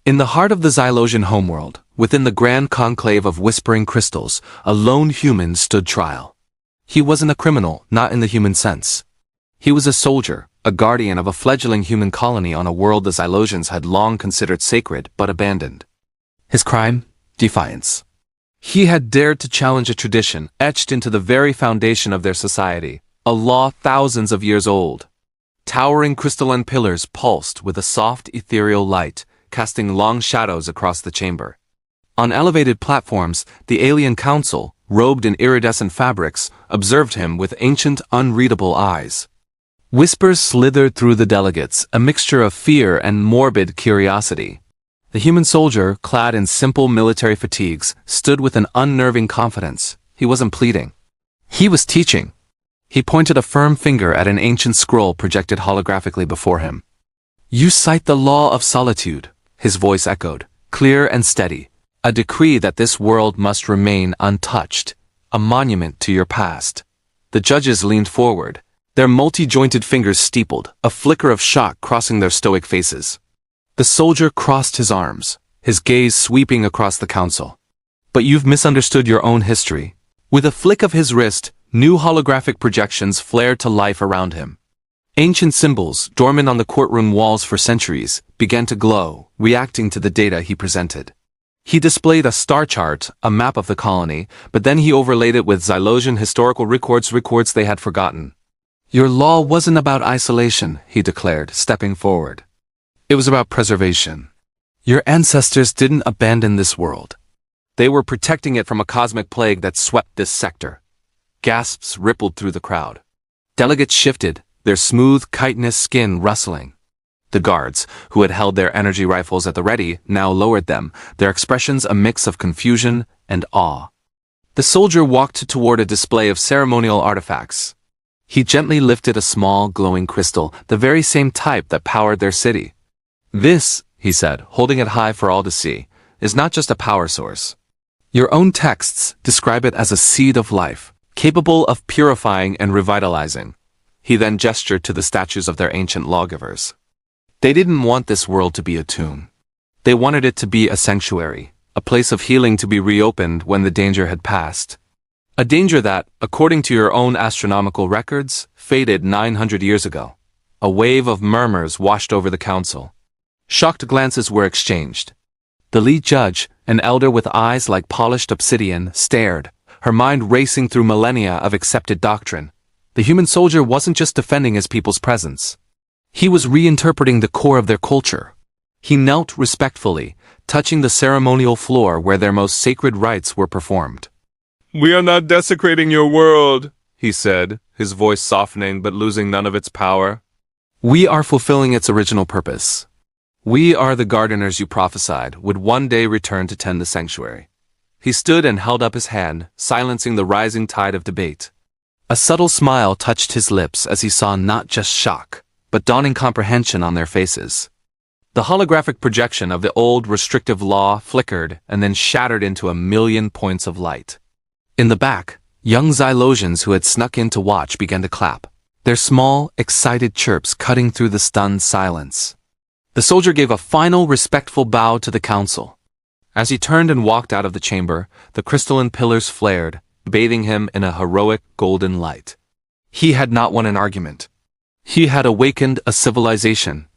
In the heart of the Xylosian homeworld, within the grand conclave of whispering crystals, a lone human stood trial. He wasn't a criminal, not in the human sense. He was a soldier, a guardian of a fledgling human colony on a world the Xylosians had long considered sacred but abandoned. His crime? Defiance. He had dared to challenge a tradition etched into the very foundation of their society, a law thousands of years old. Towering crystalline pillars pulsed with a soft ethereal light, casting long shadows across the chamber. On elevated platforms, the alien council, robed in iridescent fabrics, observed him with ancient, unreadable eyes. Whispers slithered through the delegates, a mixture of fear and morbid curiosity. The human soldier, clad in simple military fatigues, stood with an unnerving confidence. He wasn't pleading. He was teaching. He pointed a firm finger at an ancient scroll projected holographically before him. "You cite the law of solitude," his voice echoed, clear and steady. "A decree that this world must remain untouched, a monument to your past." The judges leaned forward, their multi-jointed fingers steepled, a flicker of shock crossing their stoic faces. The soldier crossed his arms, his gaze sweeping across the council. "But you've misunderstood your own history." With a flick of his wrist, new holographic projections flared to life around him. Ancient symbols, dormant on the courtroom walls for centuries, began to glow, reacting to the data he presented. He displayed a star chart, a map of the colony, but then he overlaid it with Xylosian historical records they had forgotten. "Your law wasn't about isolation," he declared, stepping forward. "It was about preservation. Your ancestors didn't abandon this world. They were protecting it from a cosmic plague that swept this sector." Gasps rippled through the crowd. Delegates shifted, their smooth, chitinous skin rustling. The guards, who had held their energy rifles at the ready, now lowered them, their expressions a mix of confusion and awe. The soldier walked toward a display of ceremonial artifacts. He gently lifted a small, glowing crystal, the very same type that powered their city. "This," he said, holding it high for all to see, "is not just a power source. Your own texts describe it as a seed of life, capable of purifying and revitalizing." He then gestured to the statues of their ancient lawgivers. They didn't want this world to be a tomb. They wanted it to be a sanctuary, a place of healing to be reopened when the danger had passed. A danger that, according to your own astronomical records, faded 900 years ago. A wave of murmurs washed over the council. Shocked glances were exchanged. The lead judge, an elder with eyes like polished obsidian, stared, her mind racing through millennia of accepted doctrine. The human soldier wasn't just defending his people's presence. He was reinterpreting the core of their culture. He knelt respectfully, touching the ceremonial floor where their most sacred rites were performed. "We are not desecrating your world," he said, his voice softening but losing none of its power. "We are fulfilling its original purpose. We are the gardeners you prophesied would one day return to tend the sanctuary." He stood and held up his hand, silencing the rising tide of debate. A subtle smile touched his lips as he saw not just shock, but dawning comprehension on their faces. The holographic projection of the old restrictive law flickered and then shattered into a million points of light. In the back, young Xylosians who had snuck in to watch began to clap, their small, excited chirps cutting through the stunned silence. The soldier gave a final respectful bow to the council. As he turned and walked out of the chamber, the crystalline pillars flared, bathing him in a heroic golden light. He had not won an argument. He had awakened a civilization,